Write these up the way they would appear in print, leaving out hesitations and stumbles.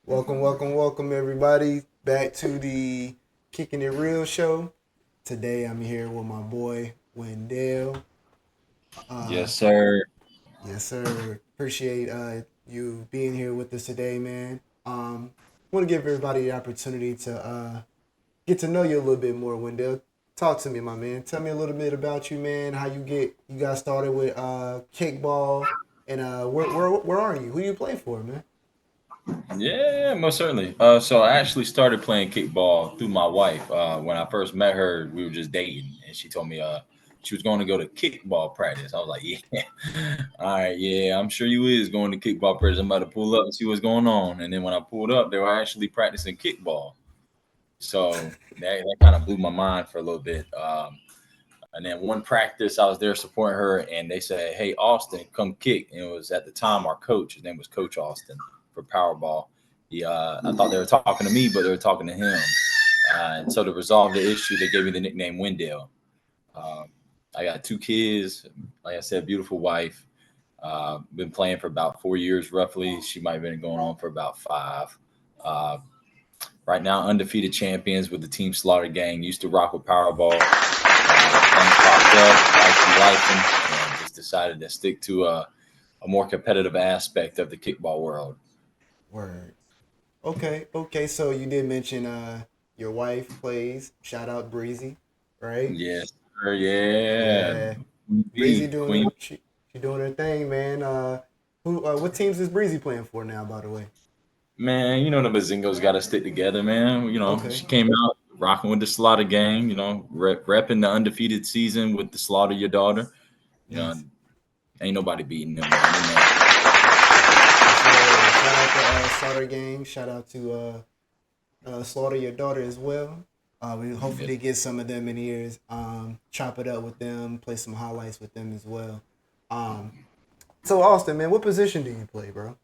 Welcome, everybody, back to the Kicking It Real show. Today, I'm here with my boy Wendell. Uh, Yes, sir. yes, sir. Appreciate you being here with us today, man. Want to give everybody the opportunity to get to know you a little bit more, Wendell. Talk to me, my man. Tell me a little bit about you, man. How you got started with kickball, and where are you? Who you play for, man? Yeah, most certainly. So I actually started playing kickball through my wife. When I first met her, we were just dating, and she told me she was going to go to kickball practice. I was like, yeah, all right, yeah, I'm sure you is going to kickball practice. I'm about to pull up and see what's going on. And then when I pulled up, they were actually practicing kickball. So that kind of blew my mind for a little bit. And then one practice, I was there supporting her, and they said, "Hey, Austin, come kick." And it was at the time our coach. His name was Coach Austin for Powerball. I thought they were talking to me, but they were talking to him. And so to resolve the issue, they gave me the nickname Wendell. Um, I got two kids. Like I said, beautiful wife. Been playing for about 4 years, roughly. She might have been going on for about five. Uh, right now, undefeated champions with the Team Slaughter Gang. Used to rock with Powerball. Things popped up, life and just decided to stick to a more competitive aspect of the kickball world. Word. Okay. So you did mention your wife plays. Shout out Breezy, right? Yes, sir. Yeah. Yeah, Queen Breezy B, doing Queen. she doing her thing, man. Who what teams is Breezy playing for now? By the way. Man, you know the Mazingo's got to stick together, man. You know, Okay. she came out rocking with the Slaughter Gang, repping the undefeated season with the Slaughter Your Daughter. You know, Yes. ain't nobody beating them, man. They know. Yes, sir. Shout out to Slaughter Gang. Shout out to Slaughter your daughter as well. We Yes. hopefully get some of them in ears. Chop it up with them. Play some highlights with them as well. Um, so Austin, man, what position do you play, bro?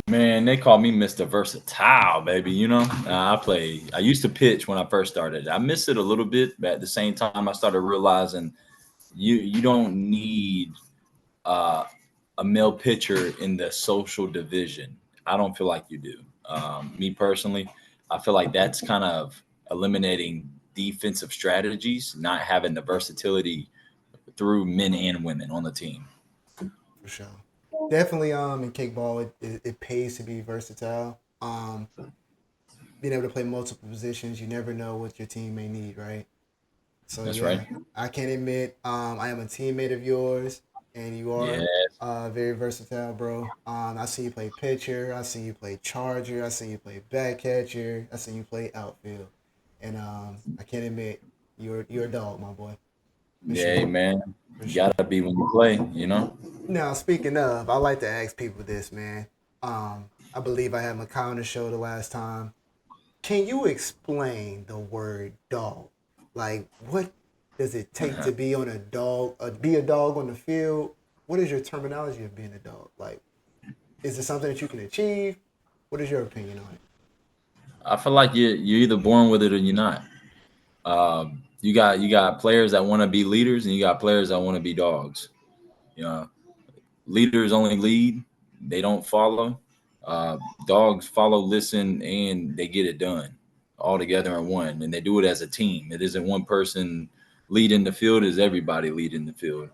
Man, they call me Mr. Versatile, baby. I used to pitch when I first started. I miss it a little bit, but at the same time, I started realizing you don't need uh, a male pitcher in the social division. I don't feel like you do. Me personally, I feel like that's kind of eliminating defensive strategies, not having the versatility through men and women on the team. For sure. Definitely. In kickball, it pays to be versatile. Being able to play multiple positions, you never know what your team may need, right? So That's right. yeah, I can admit, I am a teammate of yours, and you Yeah. are very versatile, bro. I see you play pitcher, I see you play charger, I see you play back catcher, I see you play outfield, and I can admit you're a dog, my boy, for Yeah, sure, man. for You sure. gotta be when you play. Now speaking of, I like to ask people this, man. I believe I had Makai on the show the last time. Can you explain the word dog? Like, what does it take to be on a dog? Be a dog on the field? What is your terminology of being a dog? Like, is it something that you can achieve? What is your opinion on it? I feel like you're either born with it or you're not. You got players that want to be leaders, and you got players that want to be dogs. You know, leaders only lead; they don't follow. Uh, Dogs follow, listen, and they get it done all together in one, and they do it as a team. It isn't one person leading the field; it's everybody leading the field.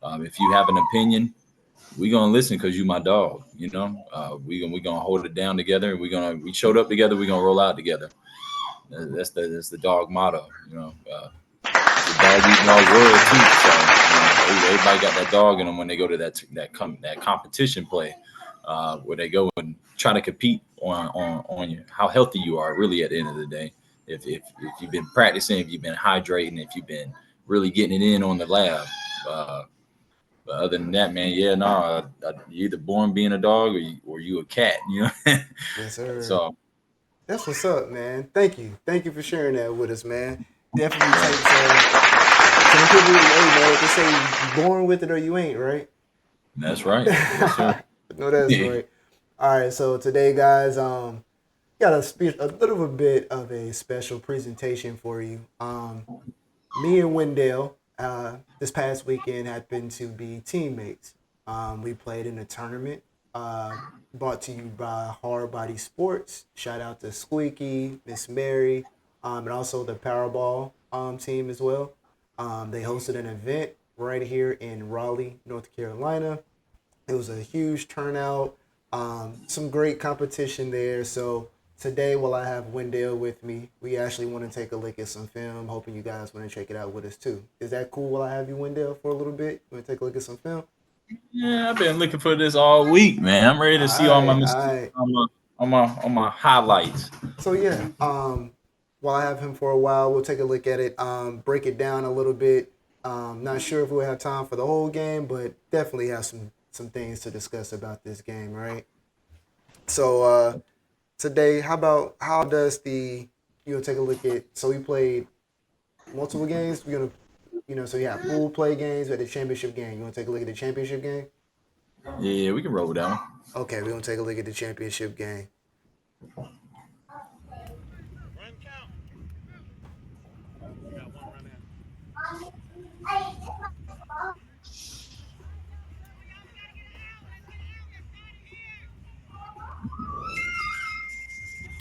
If you have an opinion, we gonna listen because you my dog. We gonna hold it down together. We showed up together. We gonna roll out together. That's the dog motto. It's a dog eat dog world too. So everybody got that dog in them when they go to that competition play, where they go and try to compete on you, how healthy you are. Really, at the end of the day, if you've been practicing, if you've been hydrating, if you've been really getting it in on the lab. But other than that, man, yeah, no, you're either born being a dog or you a cat. Yes, sir. So That's what's up, man. Thank you for sharing that with us, man. Definitely yeah, takes some people. Hey, man, what they say, you born with it or you ain't, right? that's right. Yes, sir. No, that's right. All right, so today, guys, got a little bit of a special presentation for you. Me and Wendell, this past weekend happened to be teammates. We played in a tournament Uh, Brought to you by Hardbody Sports. Shout out to Squeaky, Miss Mary, and also the Powerball team as well. They hosted an event right here in Raleigh, North Carolina. It was a huge turnout, some great competition there. So today, while I have Wendell with me, we actually want to take a look at some film. Hoping you guys want to check it out with us too. Is that cool? While I have you, Wendell, for a little bit, you want to take a look at some film? Yeah, I've been looking for this all week, man. I'm ready All to see all my right, all mistakes right. on my highlights. So yeah, while I have him for a while, we'll take a look at it, break it down a little bit. Not sure if we'll have time for the whole game, but definitely have some things to discuss about this game, right? So today, how does the take a look at? So we played multiple games. We're gonna so you have pool play games at the championship game. You want to take a look at the championship game? Yeah, we can roll with that one. Okay, we're gonna take a look at the championship game.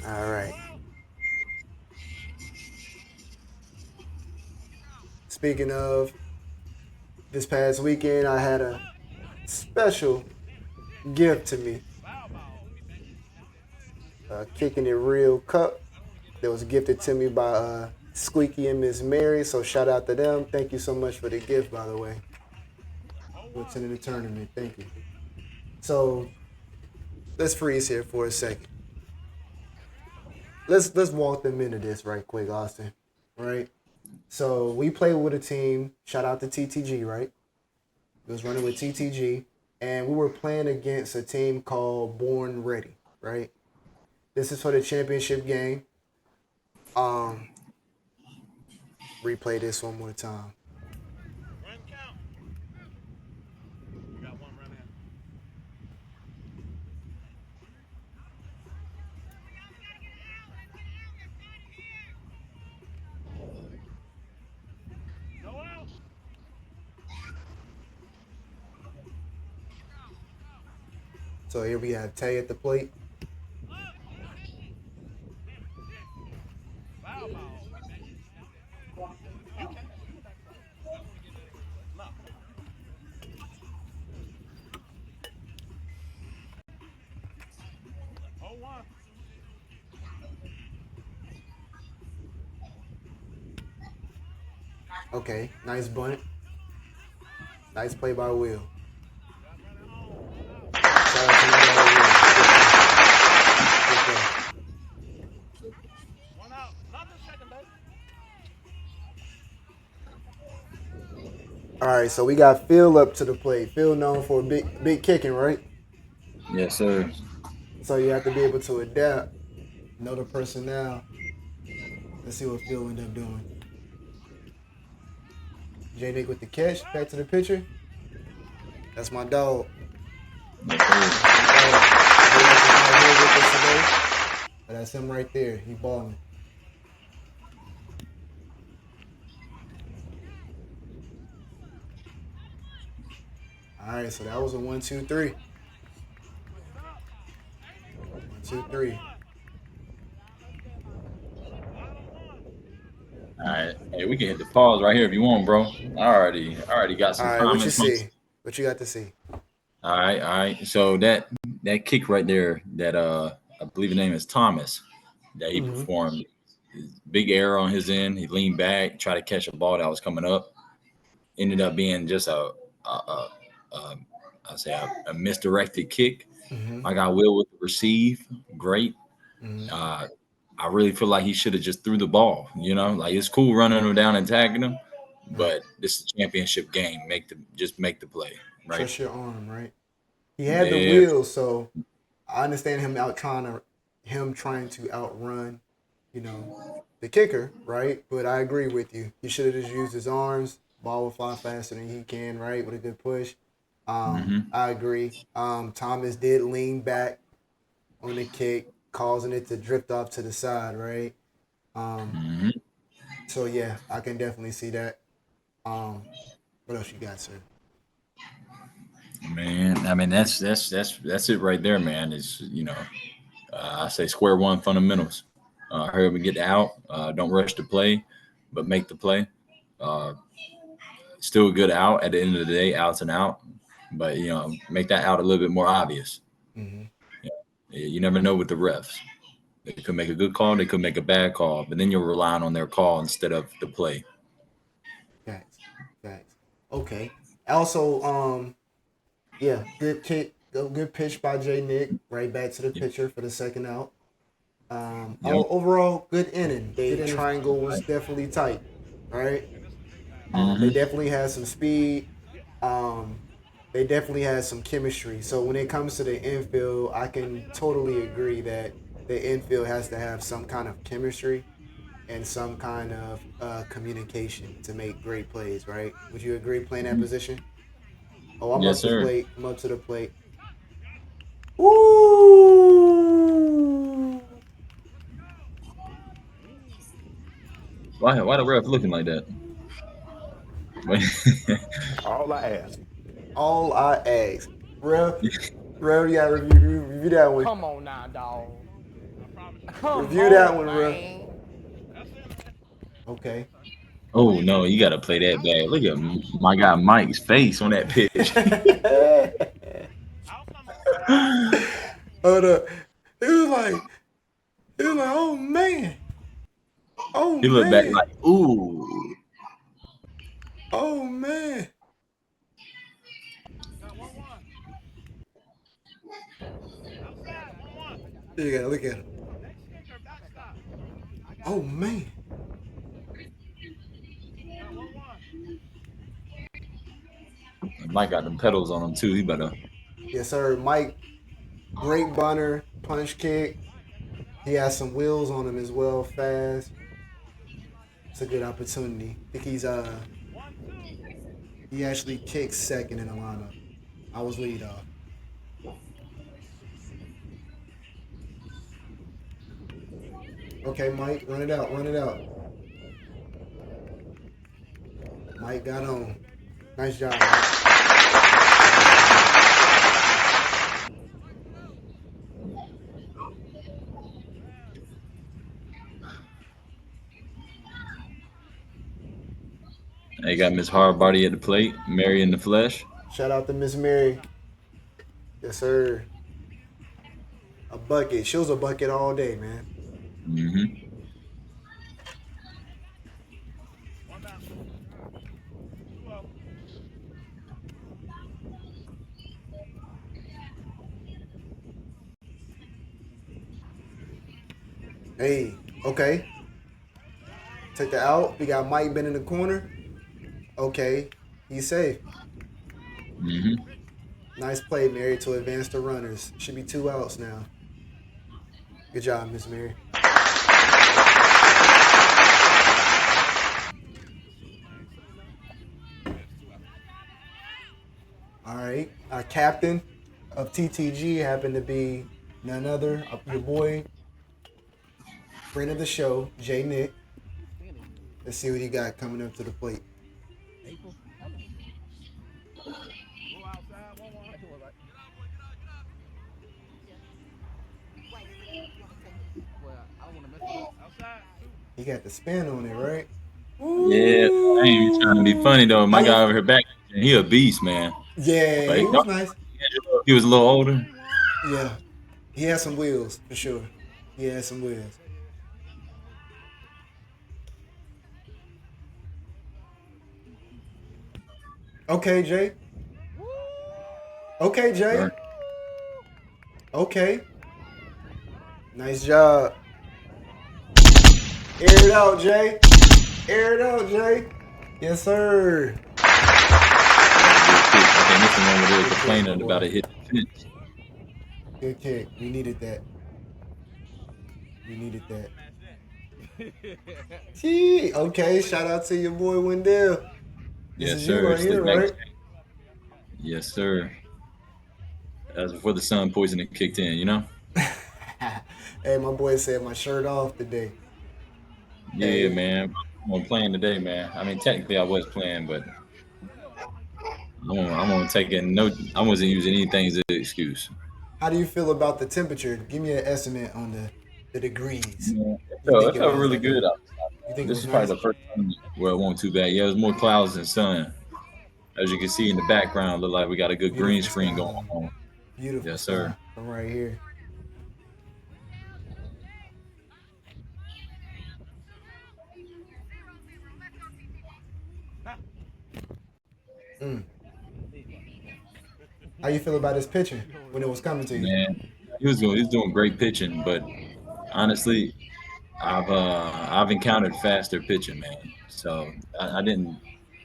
All right. Speaking of this past weekend, I had a special gift to me, Kicking It Real Cup that was gifted to me by Squeaky and Miss Mary. So shout out to them. Thank you so much for the gift, by the way, for attending the tournament. Thank you. So let's freeze here for a second. Let's walk them into this right quick, Austin. Right. So we played with a team. Shout out to TTG. Right. It was running with TTG, and we were playing against a team called Born Ready. Right. This is for the championship game. Um, Replay this one more time. So here we have Tay at the plate. Okay, nice bunt. Nice play by Will. Shout out to my dog Will. Good play. Good play. All right, so we got Phil up to the plate. Phil known for big kicking, right? Yes, sir. So you have to be able to adapt, know the personnel. Let's see what Phil end up doing. J Nick with the catch. Back to the pitcher. That's my dog. Yes, sir. That's my dog. J Nick is not here with us today, but that's him right there. He balling. All right, so that was a 1-2-3. 1-2-3. All right. Hey, we can hit the pause right here if you want, bro. I already got All some right, what you comments from. see? What you got to see? All right. So that kick right there, that I believe his name is Thomas, that he Mm-hmm. performed. Big error on his end. He leaned back, tried to catch a ball that was coming up. Ended up being just a I say a misdirected kick. Mm-hmm. I got Will with the receive, great. Mm-hmm. Uh, I really feel like he should have just threw the ball. Like it's cool running him down and tagging him, Right. but this is a championship game. Make the play, right? Trust your arm, right? He had the Yeah. wheels, so I understand him trying to outrun, you know, the kicker, right? But I agree with you. He should have just used his arms. Ball will fly faster than he can, right? With a good push. Hmm. I agree. Thomas did lean back on the kick, causing it to drift off to the side, right? Um, Hmm. so yeah, I can definitely see that. Um, what else you got, sir? Man, I mean that's it right there, man. Is I say square one fundamentals. Hurry up and get out. Don't rush the play, but make the play. Uh, Still a good out at the end of the day, outs and out. But make that out a little bit more obvious. Hmm. You never know with the refs. They could make a good call, they could make a bad call, but then you're relying on their call instead of the play. Facts. Facts. Okay. Also, yeah, good kick, good pitch by Jay Nick. Right back to the Yep. pitcher for the second out. Yep. Overall, good inning. The triangle was definitely tight. Right. They Mm-hmm. definitely had some speed. Um, they definitely had some chemistry. So when it comes to the infield, I can totally agree that the infield has to have some kind of chemistry and some kind of communication to make great plays. Right? Would you agree playing that position? Oh, I'm Yes, up the sir. plate. I'm up to the plate. Ooh! Why the ref looking like that? All I ask. All I ask, ref, ref, you gotta review that one. Come on now, dog. Come Review that on, one, ref. man. Okay. Oh no, you got to play that back. Look at my guy Mike's face on that pitch. Hold up. It was like, oh man, oh He looked back man, like, ooh. oh man. You gotta look at him. Oh man. Mike got them pedals on him too. He better. Yes, sir. Mike, great bunter, punch kick. He has some wheels on him as well, fast. It's a good opportunity. I think he actually kicks second in the lineup. I was lead off. Okay, Mike, run it out, run it out. Mike got on. Nice job, Mike. They got Miss Hardbody at the plate, Mary in the flesh. Shout out to Miss Mary. Yes, sir. A bucket. She was a bucket all day, man. Mm-hmm. Hey, okay. Take the out. We got Mike been in the corner. Okay, he's safe. Mm-hmm. Nice play, Mary, to advance the runners. Should be 2 outs now. Good job, Miss Mary. All right. Our captain of TTG happened to be none other, your boy, friend of the show, Jay Nick. Let's see what he got coming up to the plate. He got the spin on it, right? Yeah, I ain't even trying to be funny though. How My you? guy over here back, he a beast, man. Yeah, he Like, was nice. he was a little older. Yeah, he had some wheels for sure. He had some wheels. Okay, Jay. Okay, Jay. Sure. Okay. Nice job. Air it out, Jay. Air it out, Jay. Yes, sir. I think this the one where they were Good kick, my complaining about boy. it hit the fence. Good kick. We needed that. We needed that. Gee, okay, shout out to your boy Wendell. This Yes, is you sir. right here, Slick back. right? Yes, sir. That was before the sun poisoning kicked in, you know? Hey, my boy said my shirt off today. Yeah, Hey, man. I'm playing today, man. I mean, technically I was playing, but I'm gonna take it. No, I wasn't using anything as an excuse. How do you feel about the temperature? Give me an estimate on the degrees. Yeah, You think it it felt was really like good a? outside. You think it This was is probably nice? the first time where it wasn't too bad. Yeah, there's more clouds than sun. As you can see in the background, look like we got a good green Beautiful screen going sky. on. Beautiful Yes, sir. sky from right here. Mm. How you feel about his pitching when it was coming to you? Man, he was doing great pitching, but honestly, I've encountered faster pitching, man. So I didn't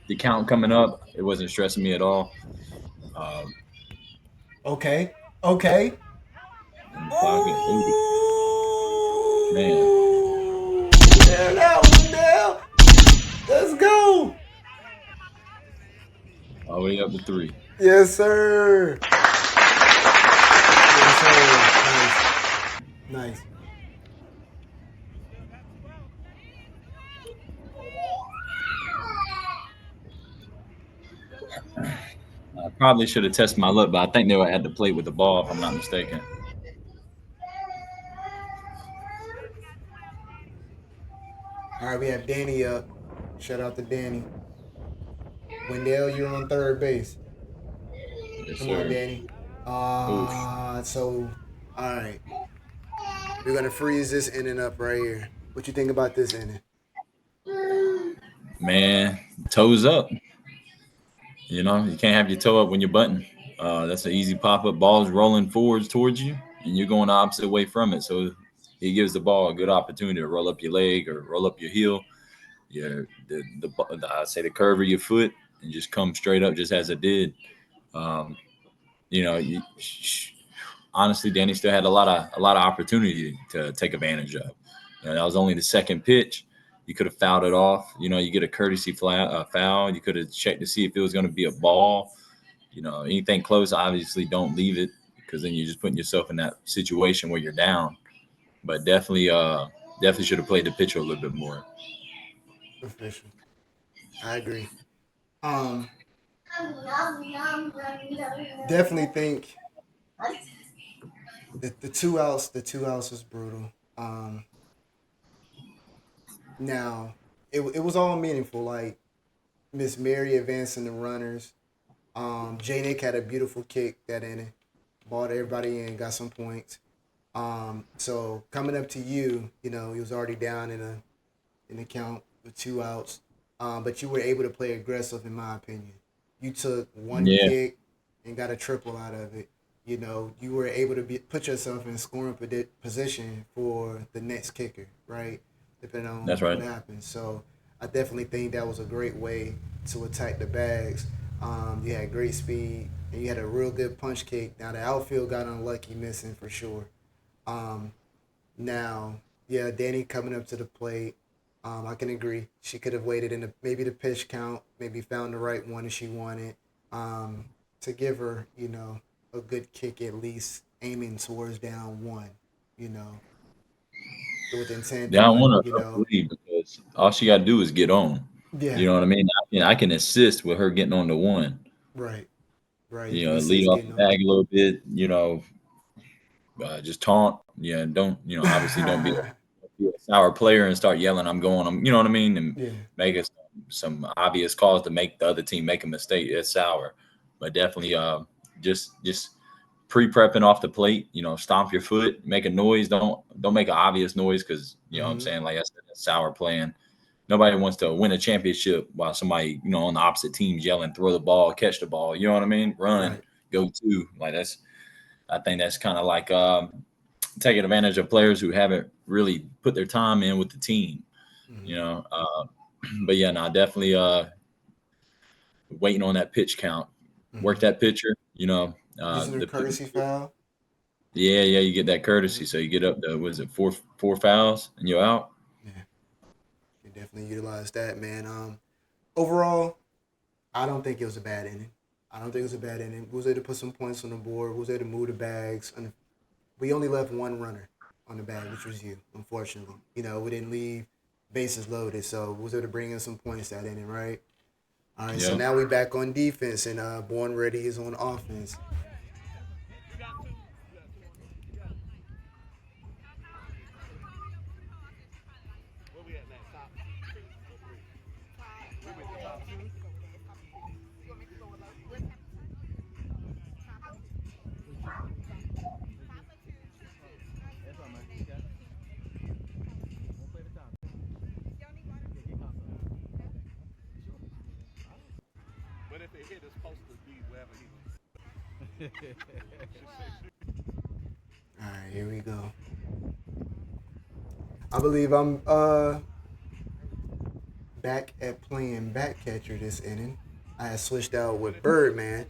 the count coming up. It wasn't stressing me at all. Um, Okay. Okay. in the pocket, ooh, man, Ooh. There that one down. Let's go. all the way up to 3. Yes, sir. Yes, sir. Nice. Nice. I probably should have tested my luck, but I think they were at the plate with the ball, if I'm not mistaken. All right, we have Danny up. Shout out to Danny. Wendell, you're on third base. Yes, Come on, sir. Danny. Oof, All right. We're gonna freeze this inning up right here. What you think about this inning? man, toes up. You know, you can't have your toe up when you're butting. That's an easy pop up. Ball's rolling forwards towards you, and you're going the opposite way from it. So it gives the ball a good opportunity to roll up your leg or roll up your heel, I say the curve of your foot, and just come straight up, just as it did. Um, you know, honestly, Danny still had a lot of opportunity to take advantage of. You know, that was only the second pitch. You could have fouled it off. You know, you get a courtesy foul. You could have checked to see if it was going to be a ball. You know, anything close, obviously don't leave it because then you're just putting yourself in that situation where you're down. But definitely should have played the pitcher a little bit more. Official. I agree. Um, definitely think the two outs was brutal. Now it was all meaningful. Like Miss Mary advancing the runners. J Nick had a beautiful kick that inning, brought everybody in, got some points. So coming up to you, you know, he was already down in the count with two outs. But you were able to play aggressive, in my opinion. You took one Yeah, kick and got a triple out of it. You know, you were able to put yourself in scoring position for the next kicker, right? Depending that's on what right. happens. So I definitely think that was a great way to attack the bags. You had great speed and you had a real good punch kick. Now the outfield got unlucky missing for sure. Um, now, yeah, Danny coming up to the plate. I can agree. She could have waited in maybe the pitch count, maybe found the right one if she wanted. Um, to give her, you know, a good kick at least, aiming towards down one, you know, with intent Yeah, I on, want you to know, lead because all she got to do is get on. You yeah, know what I mean? I can assist with her getting on the one. right, right. You You can know, lead assist off getting the on. bag a little bit. You know, just taunt. Yeah, don't obviously don't be a sour player and start yelling. I'm going. I'm. You know what I mean? And Yeah. make it some obvious cause to make the other team make a mistake. It's sour, but definitely just pre-prepping off the plate. You know, stomp your foot, make a noise. Don't make an obvious noise because you know what I'm Mm-hmm. saying. Like I said, that's sour playing. Nobody wants to win a championship while somebody on the opposite team's yelling, throw the ball, catch the ball. You know what I mean? Run, Right. go to. Like that's I think that's kind of like taking advantage of players who haven't really put their time in with the team. Mm-hmm. You know, but yeah, no, definitely waiting on that pitch count. Work Mm-hmm. that pitcher. You know, Using her the courtesy foul. yeah, you get that Mm-hmm. courtesy. So you get up to was it four fouls and you're out. Yeah, you definitely utilize that, man. Overall, I don't think it was a bad inning. I don't think it was a bad inning. We was able to put some points on the board. We was able to move the bags. And we only left one runner on the bag, which was you, unfortunately. You know, we didn't leave bases loaded, so we was able to bring in some points that inning, right? All right, so Yep. now we back on defense, and Born Ready is on offense. But if it hit, it's supposed to be wherever he was. All right, here we go. I believe I'm back at playing back catcher this inning. I had switched out with Birdman.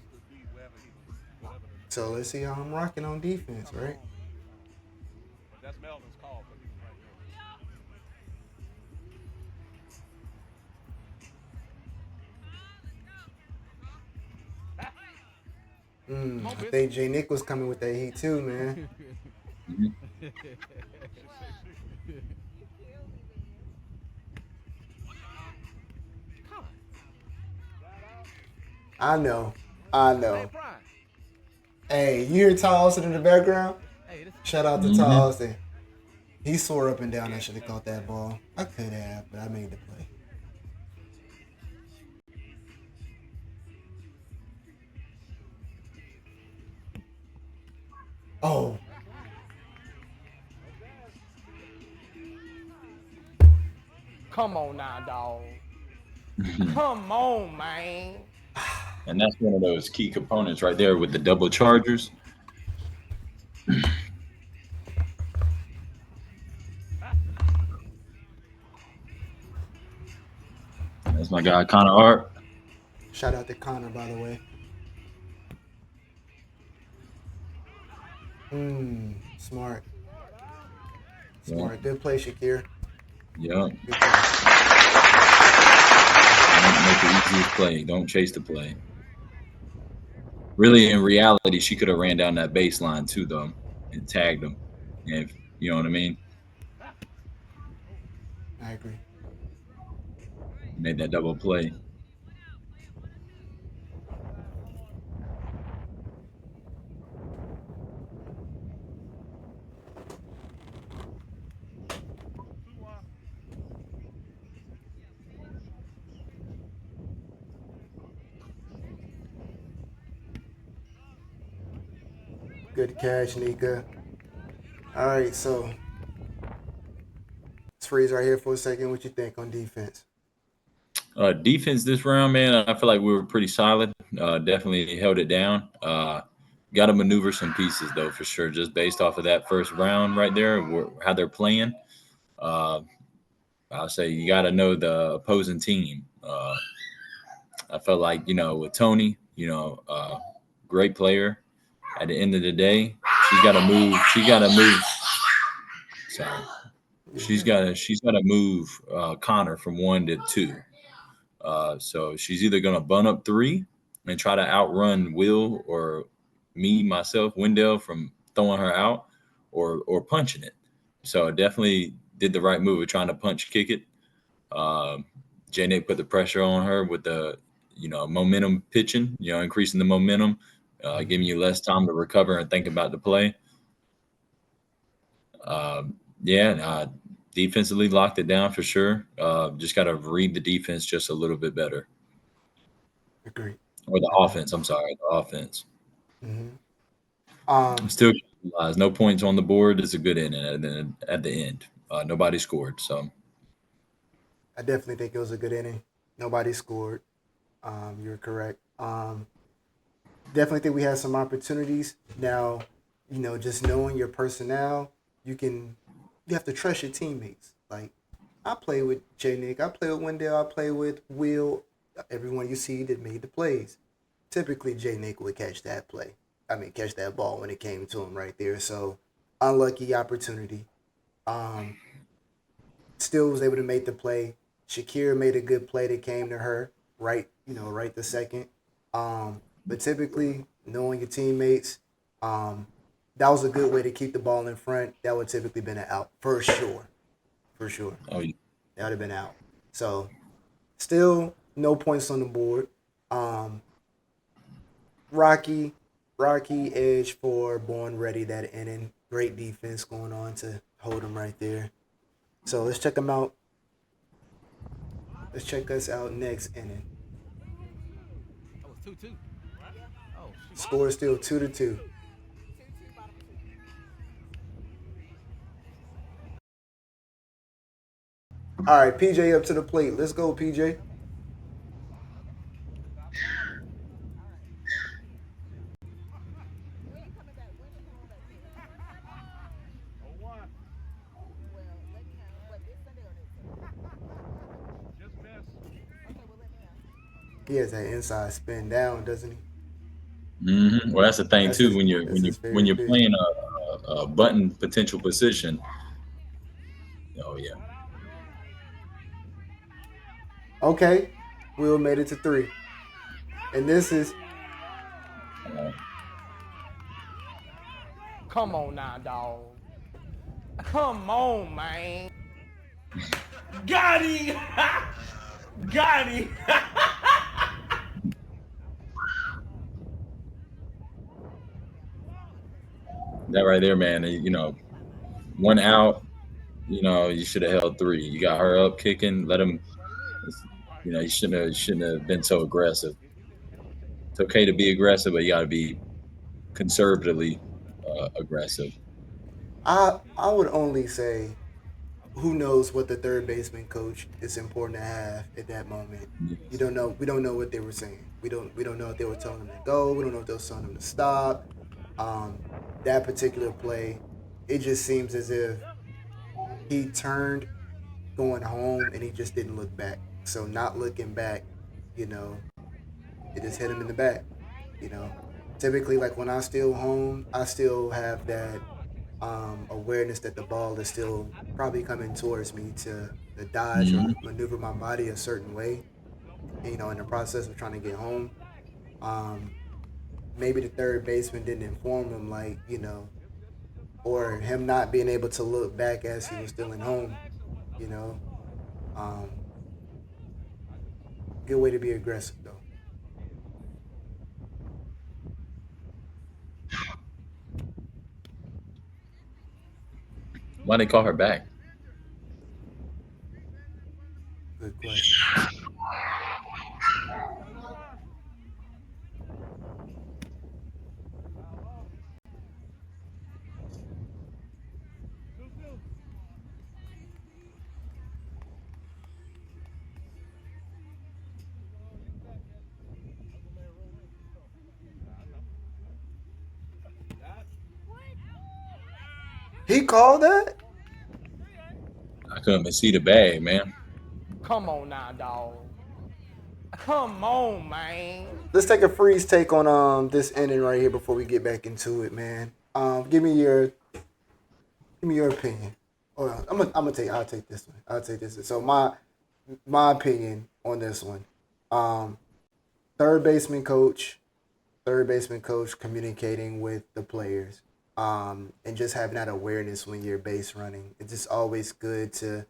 So let's see how I'm rocking on defense, right? That's Melvin's call, but he's right I think J Nick was coming with that heat too, man. Mhm. I know. Hey, you hear Ty Austin in the background? Shout out to Ty Mhm. Austin. He swore up and down I should have caught that ball. I could have, but I made the play. Oh, Come on now, dog. Come on, man. And that's one of those key components right there with the double chargers. That's my guy Connor Hart. shout out to Connor, by the way. Smart. Yeah. Smart. Good play, Shakir. Yeah. Good play. Don't make the easiest play. Don't chase the play. Really, in reality, she could have ran down that baseline too, though, and tagged him. If you know what I mean, I agree. made that double play. Good catch, Nika. All right, so let's freeze right here for a second. What you think on defense? Defense this round, man, I feel like we were pretty solid. Definitely held it down. Got to maneuver some pieces though, for sure. Just based off of that first round right there, how they're playing. Uh, I'll say you got to know the opposing team. I felt like with Tony, great player. At the end of the day, she's got to move. She got to move. Sorry, she's got to move Connor from 1 to 2. So she's either gonna bun up 3 and try to outrun Will or me, myself, Wendell from throwing her out, or punching it. So definitely did the right move of trying to punch kick it. J Nick put the pressure on her with the momentum pitching, increasing the momentum, giving you less time to recover and think about the play. Yeah, defensively locked it down for sure. Just got to read the defense just a little bit better. Agree. Or the Agree. offense. I'm sorry, the offense. Mm-hmm. Still realize no points on the board is a good inning at the end. Nobody scored, so I definitely think it was a good inning. Nobody scored. You're correct. Definitely think we had some opportunities. Now, just knowing your personnel, you have to trust your teammates. Like I play with J Nick, I play with Wendell, I play with Will. Everyone you see that made the plays. Typically, J Nick would catch that play. I mean, catch that ball when it came to him right there. So, unlucky opportunity. Um, Still was able to make the play. Shakira made a good play that came to her right the second. But typically, knowing your teammates, that was a good way to keep the ball in front. That would typically been an out for sure. oh, That would have been out. So, still no points on the board. Um, Rocky, Rocky edge for Born Ready that inning. Great defense going on to hold him right there. So let's check him out. Let's check us out next inning. That was 2-2. Oh, shoot. Score is still 2-2. All right, PJ up to the plate. Let's go, PJ. Oh, one. Just missed. He has that inside spin down, doesn't he? Well, that's the thing That's too. his, When you're that's when you his when favorite you're pitch. playing a button potential position. Oh yeah. Okay, Will made it to 3. And this is Come on now, dog. Come on, man. Got him! Got him! That right there, man. You know, 1 out. You know, you should have held 3. You got her up kicking. Let him. You know, you shouldn't have been so aggressive. It's okay to be aggressive, but you got to be conservatively aggressive. I would only say who knows what the third baseman coach is important to have at that moment. You Yes. don't know. We don't know what they were saying. We don't know if they were telling him to go. We don't know if they were telling him to stop. Um, that particular play, it just seems as if he turned going home and he just didn't look back. So not looking back, you know, it just hit him in the back. You know, typically like when I still home, I still have that awareness that the ball is still probably coming towards me to dodge or Mhm. maneuver my body a certain way. You know, in the process of trying to get home, um, maybe the third baseman didn't inform him, like or him not being able to look back as he was still in home. You know, um, good way to be aggressive though. Why they call her back? Good question. He called that. I couldn't even see the bag, man. Come on now, dog. Come on, man. Let's take a freeze take on this inning right here before we get back into it, man. Give me your opinion. Or I'm gonna take I'll take this one. I'll take this one. So my opinion on this one. Um, third baseman coach, third baseman coach communicating with the players. And just having that awareness when you're base running. It's just always good to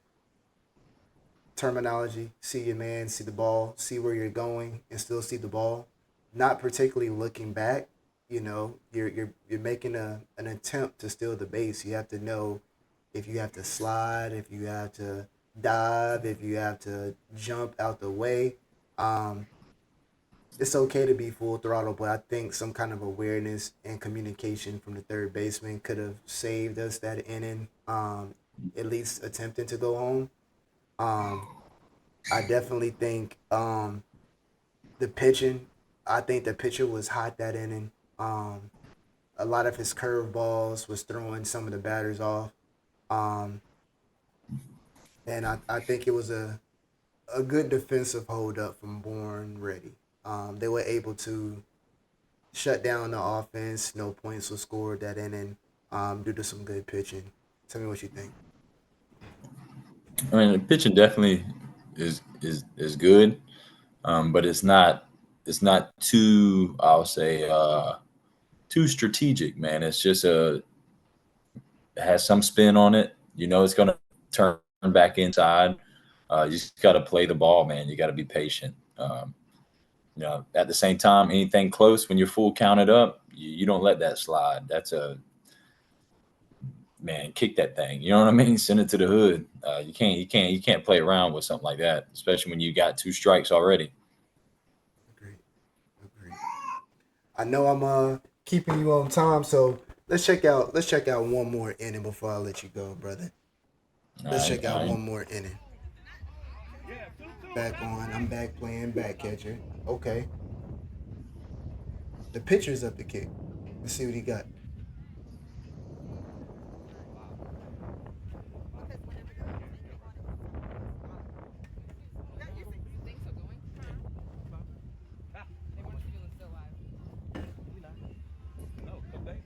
terminology, see your man, see the ball, see where you're going, and still see the ball. Not particularly looking back. You know, you're making an attempt to steal the base. You have to know if you have to slide, if you have to dive, if you have to jump out the way. Um, it's okay to be full throttle, but I think some kind of awareness and communication from the third baseman could have saved us that inning. At least attempting to go home. Um, I definitely think the pitching. I think the pitcher was hot that inning. Um, a lot of his curveballs was throwing some of the batters off. Um, and I think it was a good defensive hold up from Born Ready. They were able to shut down the offense. No points were scored that inning due to some good pitching. Tell me what you think. I mean, the pitching definitely is good, but it's not too, I'll say, too strategic, man. It's just it has some spin on it. You know, it's gonna turn back inside. You just got to play the ball, man. You got to be patient. Um, at the same time, anything close when you're full counted up, you don't let that slide. That's a man, kick that thing. You know what I mean? Send it to the hood. You can't play around with something like that, especially when you got 2 strikes already. Agreed. Agreed. I know I'm keeping you on time, so let's check out one more inning before I let you go, brother. All Let's right, check all out right. one more inning. Yeah, 2-2 Back now. on. I'm back playing back catcher. Okay. The pitcher's up the kick. Let's see what he got. No, come back.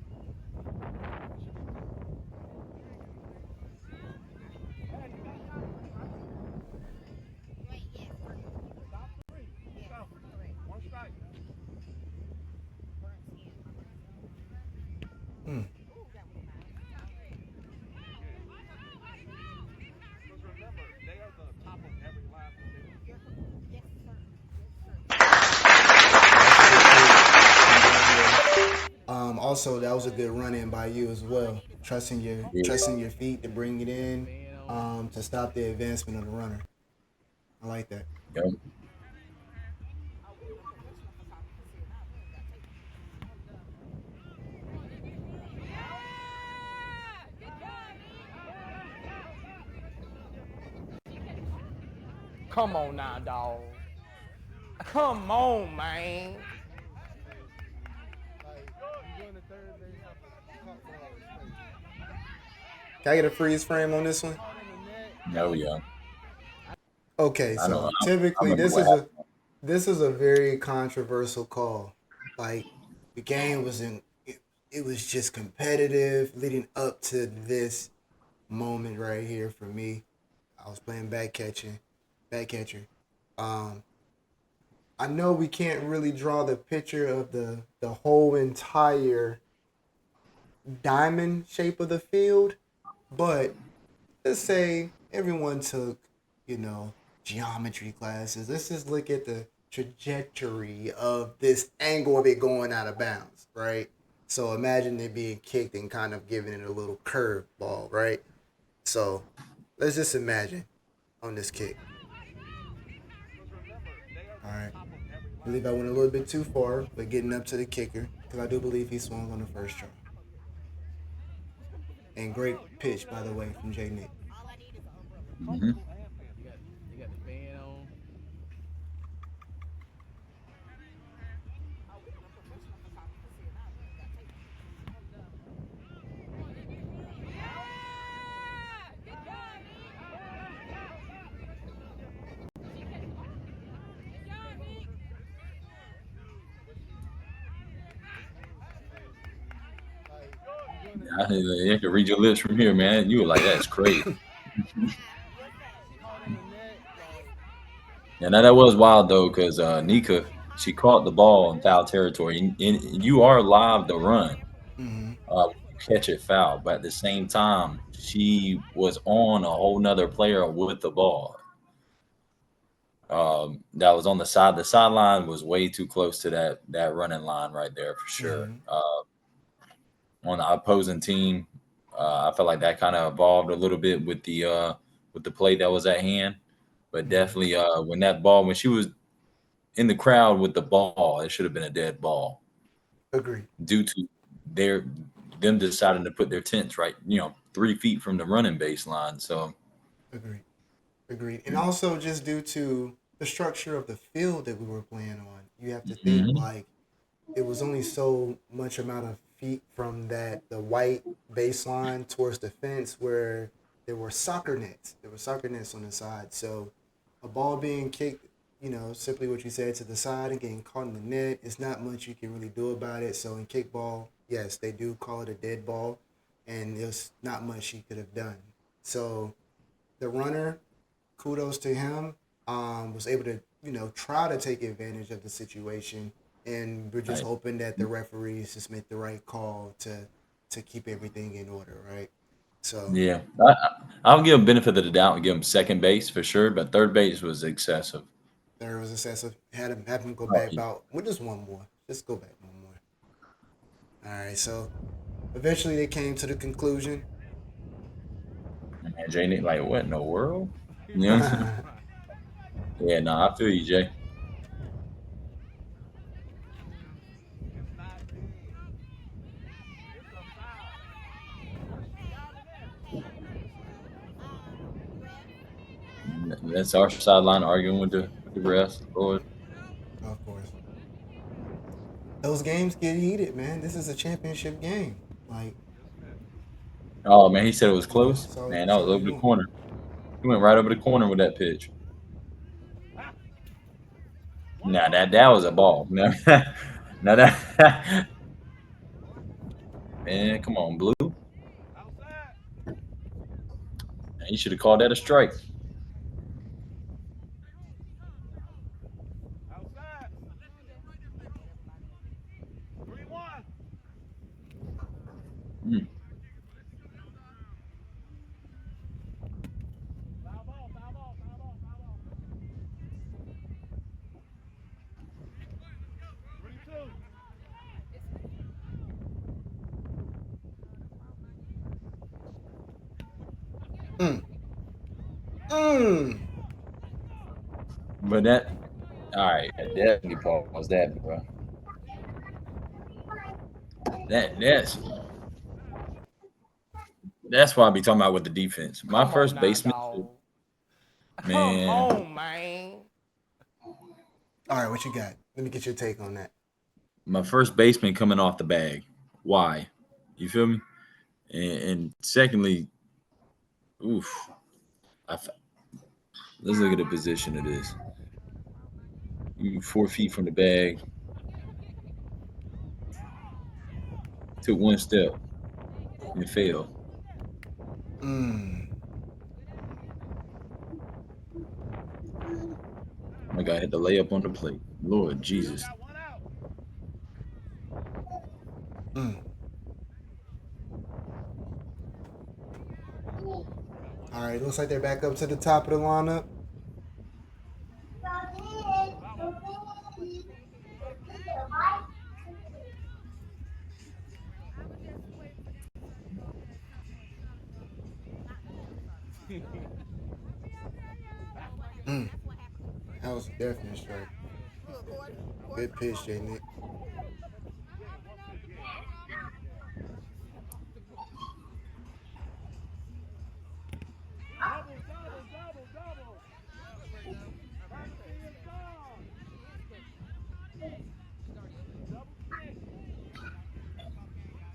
One strike. Hmm. Because remember, they are the top of every line position. That's a good pick from down there. Also, that was a good run in by you as well. Yeah. Trusting your feet to bring it in, to stop the advancement of the runner. I like that. Yep. Come on now, dog. Come on, man. Can I get a freeze frame on this one? Oh yeah. Okay, I know. so I typically remember this what is a happened. this is a very controversial call. Like the game was it was just competitive leading up to this moment right here for me. I was playing back catcher. Um, I know we can't really draw the picture of the whole entire diamond shape of the field, but let's say everyone took, you know, geometry classes. Let's just look at the trajectory of this angle of it going out of bounds, right? So imagine it being kicked and kind of giving it a little curve ball, right? So let's just imagine on this kick. All right. I believe I went a little bit too far, but getting up to the kicker, because I do believe he swung on the first try. And great pitch, by the way, from Jay Nick. Hmm. I can read your lips from here, man. You were like, that's crazy. And that was wild though, because Nika, she caught the ball in foul territory, and you are live to run. Mm-hmm. Catch it foul, but at the same time, she was on a whole nother player with the ball. That was on the side. The sideline was way too close to that running line right there for sure. Mm-hmm. On the opposing team, I felt like that kind of evolved a little bit with the play that was at hand. But Mm-hmm. definitely, when she was in the crowd with the ball, it should have been a dead ball Agreed. due to their them deciding to put their tents right, 3 feet from the running baseline. So, Agreed. Agreed. And also just due to the structure of the field that we were playing on, you have to think mhm. like it was only so much amount of feet from the white baseline towards the fence where there were soccer nets. There were soccer nets on the side. So a ball being kicked, simply what you said to the side and getting caught in the net, it's not much you can really do about it. So in kickball, yes, they do call it a dead ball, and there's not much he could have done. So the runner, kudos to him, was able to, try to take advantage of the situation. And we're just Right. hoping that the referees just make the right call to keep everything in order, right? So, Yeah, I'll give him benefit of the doubt and give him second base for sure, but third base was excessive. Third was excessive. Had him go Oh, back about. Well, just one more. Just go back one more. All right. So eventually they came to the conclusion. man, Jay Nick, like, what in the world? You know? Yeah, no, I feel you, Jay. It's not dead. It's a foul. Got That's our sideline arguing with the refs. Lord. Of course, those games get heated, man. This is a championship game. Like, Oh man, he said it was you know, close. so Man, that so was you over the know. corner. He went right over the corner with that pitch. one Now ball. that was a ball. Now, now that man, come on, Blue. Man, Outside. you should have called that a strike. Outside. 3-1. Mm. Foul ball. Foul ball. Foul ball. Foul ball. 3-2. Mm, mm. But that, all right, definitely pause that, bro. That's why I be talking about with the defense. My Come on first now, baseman, dog. Come man, on, man. All right, what you got? Let me get your take on that. my first baseman coming off the bag. Why? You feel me? And secondly, oof. I, f- let's look at the position of this. You 4 feet from the bag, took one step and failed. Mm. My guy had to lay up on the plate. Lord Still Jesus. got one out. Mm. Got one All out. right, looks like they're back up to the top of the lineup. Foul ball. Mm. That was a definite strike. Good pitch, J Nick. Double, double, double, double. Courtesy is gone. Double kick.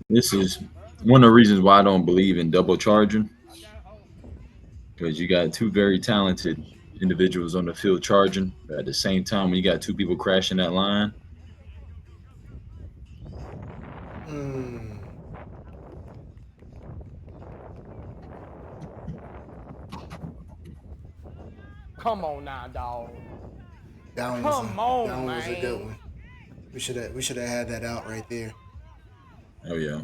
This is one of the reasons why I don't believe in double charging. I got it home. Because you got two very talented individuals on the field charging. But at the same time, when you got two people crashing that line, Mm. Come on now, dog. That Come on, one was a good man. one. We should have had that out right there. oh yeah.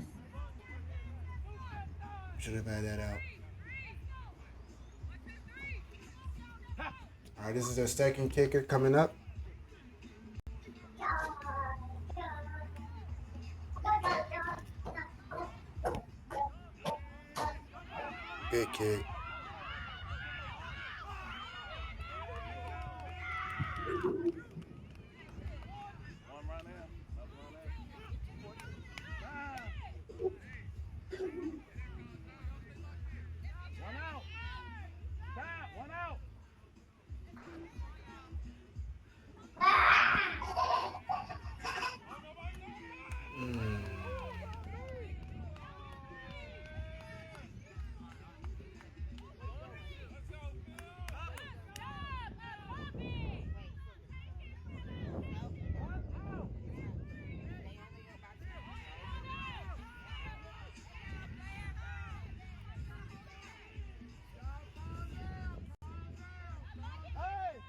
We should have had that out. All right, this is their second kicker coming up. Good kick. One run in. Another run in. Time. One out. Time. One out. Mm. Hey.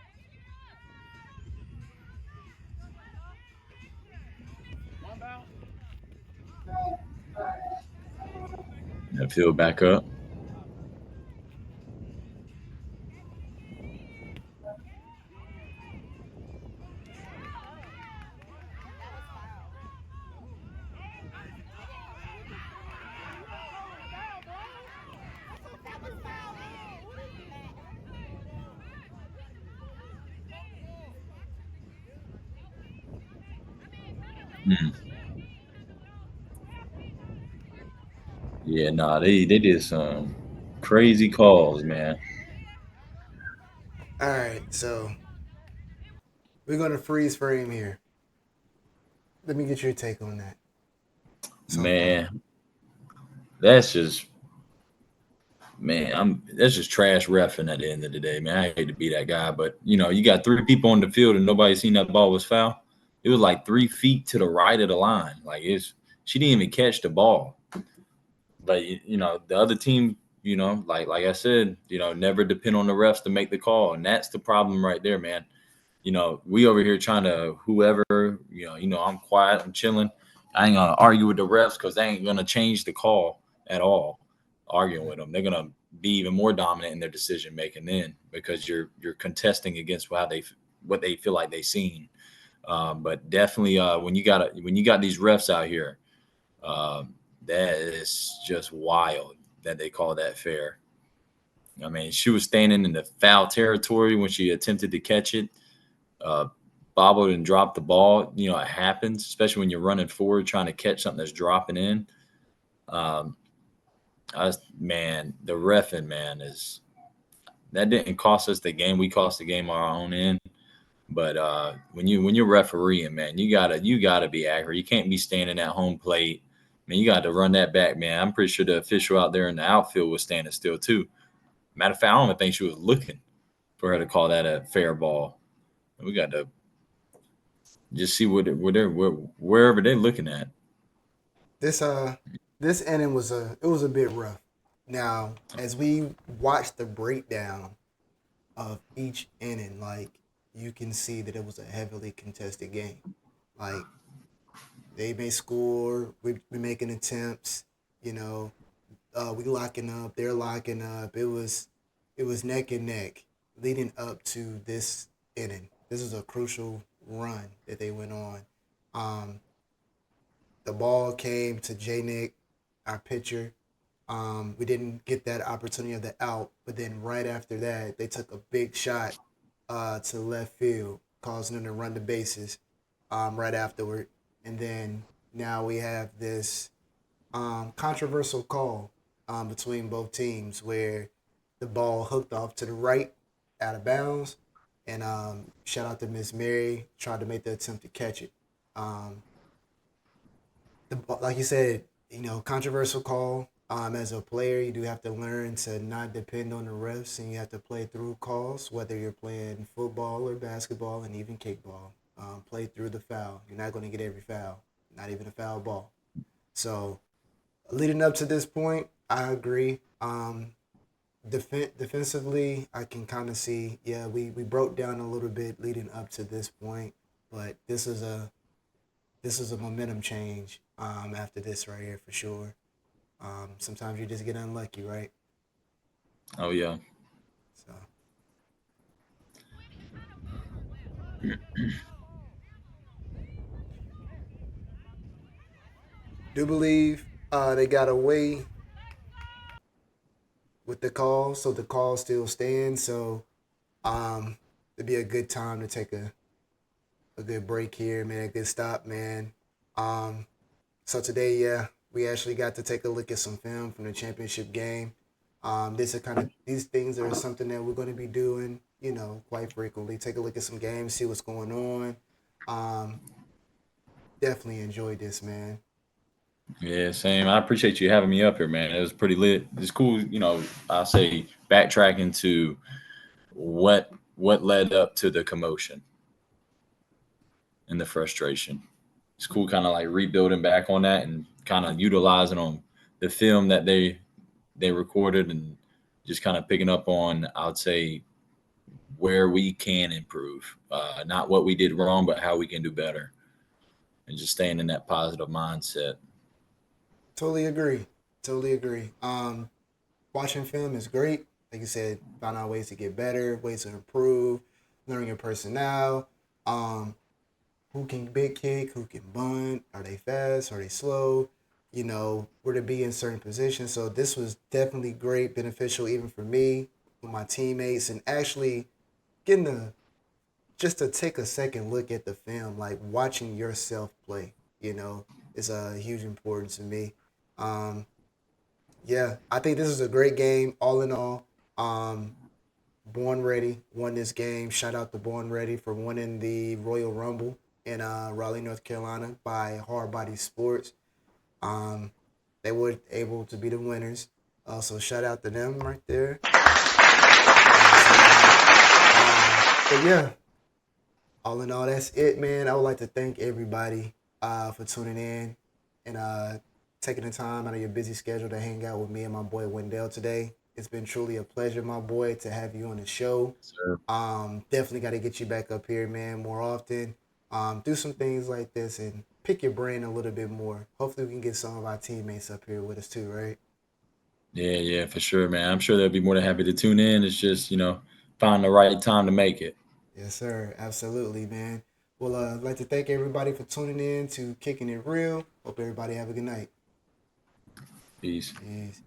One bounce. That field back up. Mm. Yeah, nah, they did some crazy calls, man. All right, so we're gonna freeze frame here. Let me get your take on that so far. Man, that's just I'm that's just trash refing at the end of the day, man. I hate to be that guy, but you got three people on the field and nobody seen that ball was foul. It was like 3 feet to the right of the line. Like she didn't even catch the ball. But the other team, like I said, never depend on the refs to make the call, and that's the problem right there, man. We over here trying to whoever, I'm quiet, I'm chilling. I ain't gonna argue with the refs because they ain't gonna change the call at all. Arguing with them, they're gonna be even more dominant in their decision making then because you're contesting against what they feel like they seen. But definitely, when you got these refs out here, that is just wild that they call that fair. I mean, she was standing in the foul territory when she attempted to catch it, uh, bobbled and dropped the ball. It happens, especially when you're running forward trying to catch something that's dropping in. Um, man, the refing, man, is that didn't cost us the game. We cost the game on our own end. But when you're refereeing, man, you gotta be accurate. You can't be standing at home plate. Man, you got to run that back, man. I'm pretty sure the official out there in the outfield was standing still too. Matter of fact, I don't even think she was looking for her to call that a fair ball. We got to just see wherever they're looking at. This this inning was a bit rough. Now, as we watch the breakdown of each inning, like you can see that it was a heavily contested game. Like they may score, we making attempts, you know, we locking up, they're locking up. It was neck and neck leading up to this inning. This is a crucial run that they went on. Um, the ball came to J Nick, our pitcher. We didn't get that opportunity of the out, but then right after that, they took a big shot to left field, causing them to run the bases right afterward. And then now we have this controversial call between both teams where the ball hooked off to the right out of bounds. And shout out to Miss Mary, tried to make the attempt to catch it. Um, like you said, controversial call. As a player, you do have to learn to not depend on the refs, and you have to play through calls, whether you're playing football or basketball, and even kickball. Play through the foul. You're not going to get every foul, not even a foul ball. So, leading up to this point, I agree. Defensively, I can kind of see, yeah, we broke down a little bit leading up to this point, but this is a momentum change after this right here for sure. Sometimes you just get unlucky, right? Oh yeah, So do believe they got away with the call, so the call still stands. So it'd be a good time to take a good break here, man. A good stop, man. Um, so today, yeah, we actually got to take a look at some film from the championship game. This are kind of these things are something that we're going to be doing, quite frequently. Take a look at some games, see what's going on. Um, Definitely enjoyed this, man. yeah, same. I appreciate you having me up here, man. It was pretty lit. It's cool, I'll say backtracking to what led up to the commotion and the frustration. It's cool, kind of like rebuilding back on that and kind of utilizing on the film that they recorded and just kind of picking up on, I would say, where we can improve, not what we did wrong, but how we can do better, and just staying in that positive mindset. Totally agree. Totally agree. Watching film is great. Like you said, find out ways to get better, ways to improve, learn your personnel. Um, who can big kick, who can bunt, are they fast, are they slow, where to be in certain positions. So this was definitely great, beneficial even for me, with my teammates, and actually getting to just to take a second look at the film, like watching yourself play. you know, is a huge importance to me. Yeah, I think this is a great game. All in all, Born Ready won this game. Shout out to Born Ready for winning the Royal Rumble in Raleigh, North Carolina by Hardbody Sports. Um, they were able to be the winners. So shout out to them right there. But yeah, all in all, that's it, man. I would like to thank everybody for tuning in and taking the time out of your busy schedule to hang out with me and my boy Wendell today. It's been truly a pleasure, my boy, to have you on the show. Sir. Definitely got to get you back up here, man, more often. Do some things like this and pick your brain a little bit more. Hopefully, we can get some of our teammates up here with us too, right? Yeah, for sure, man. I'm sure they'll be more than happy to tune in. It's just, find the right time to make it. Yes, sir. Absolutely, man. Well, I'd like to thank everybody for tuning in to Kicking It Real. Hope everybody have a good night. Peace. Peace.